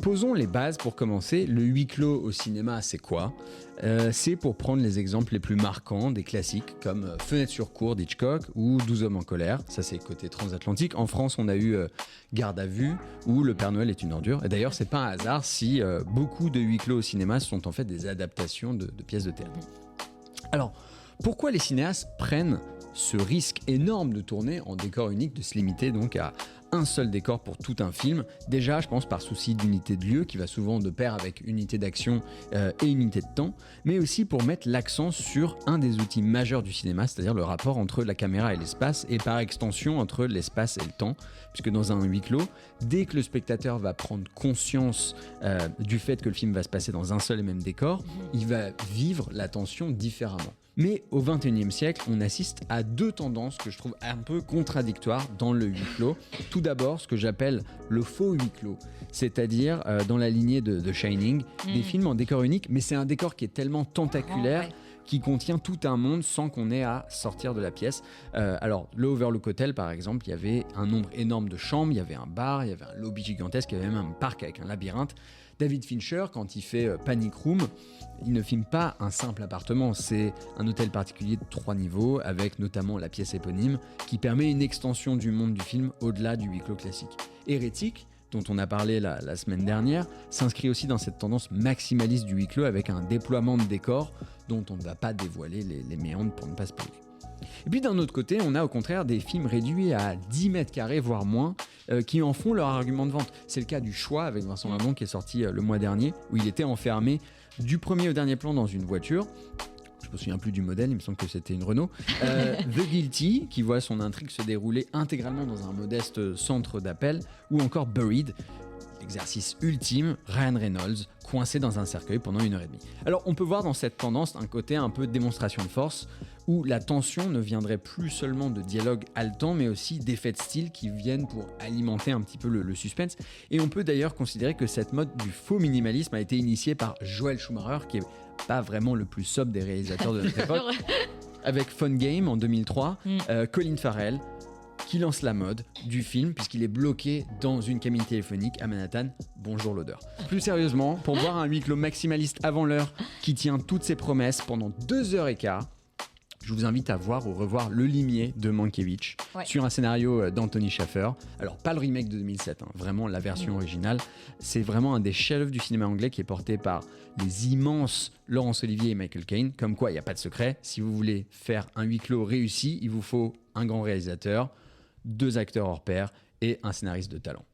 Posons les bases pour commencer. Le huis clos au cinéma, c'est quoi ? C'est pour prendre les exemples les plus marquants des classiques comme Fenêtre sur cour d'Hitchcock ou 12 hommes en colère. Ça, c'est côté transatlantique. En France, on a eu Garde à vue ou Le Père Noël est une ordure. Et d'ailleurs, c'est pas un hasard si beaucoup de huis clos au cinéma sont en fait des adaptations de pièces de théâtre. Alors, pourquoi les cinéastes prennent ce risque énorme de tourner en décor unique, de se limiter donc à un seul décor pour tout un film? Déjà, je pense par souci d'unité de lieu, qui va souvent de pair avec unité d'action et unité de temps, mais aussi pour mettre l'accent sur un des outils majeurs du cinéma, c'est-à-dire le rapport entre la caméra et l'espace, et par extension entre l'espace et le temps, puisque dans un huis clos, dès que le spectateur va prendre conscience du fait que le film va se passer dans un seul et même décor, il va vivre la tension différemment. Mais au XXIe siècle, on assiste à deux tendances que je trouve un peu contradictoires dans le huis clos. Tout d'abord, ce que j'appelle le faux huis clos, c'est-à-dire dans la lignée de The Shining, des films en décor unique, mais c'est un décor qui est tellement tentaculaire qui contient tout un monde sans qu'on ait à sortir de la pièce. Alors, le Overlook Hotel, par exemple, il y avait un nombre énorme de chambres, il y avait un bar, il y avait un lobby gigantesque, il y avait même un parc avec un labyrinthe. David Fincher, quand il fait Panic Room, il ne filme pas un simple appartement, c'est un hôtel particulier de 3 niveaux, avec notamment la pièce éponyme, qui permet une extension du monde du film au-delà du huis clos classique. Hérétique, dont on a parlé la semaine dernière, s'inscrit aussi dans cette tendance maximaliste du huis clos avec un déploiement de décors dont on ne va pas dévoiler les méandres pour ne pas spoiler. Et puis d'un autre côté, on a au contraire des films réduits à 10 mètres carrés, voire moins, qui en font leur argument de vente. C'est le cas du Choix avec Vincent Lindon qui est sorti le mois dernier, où il était enfermé du premier au dernier plan dans une voiture. Je me souviens plus du modèle, il me semble que c'était une Renault. The Guilty, qui voit son intrigue se dérouler intégralement dans un modeste centre d'appel, ou encore Buried, exercice ultime, Ryan Reynolds, coincé dans un cercueil pendant 1h30. Alors on peut voir dans cette tendance un côté un peu démonstration de force, où la tension ne viendrait plus seulement de dialogues haletants, mais aussi d'effets de style qui viennent pour alimenter un petit peu le suspense. Et on peut d'ailleurs considérer que cette mode du faux minimalisme a été initiée par Joel Schumacher, qui est pas vraiment le plus sobre des réalisateurs de notre époque, avec Fun Game en 2003, Colin Farrell, qui lance la mode du film puisqu'il est bloqué dans une cabine téléphonique à Manhattan. Bonjour l'odeur. Plus sérieusement, pour voir un huis clos maximaliste avant l'heure qui tient toutes ses promesses pendant 2h15, je vous invite à voir ou revoir Le Limier de Mankiewicz sur un scénario d'Anthony Shaffer. Alors, pas le remake de 2007, vraiment la version originale. C'est vraiment un des chefs-d'œuvre du cinéma anglais qui est porté par les immenses Laurence Olivier et Michael Caine. Comme quoi, il n'y a pas de secret. Si vous voulez faire un huis clos réussi, il vous faut un grand réalisateur, 2 acteurs hors pair et un scénariste de talent.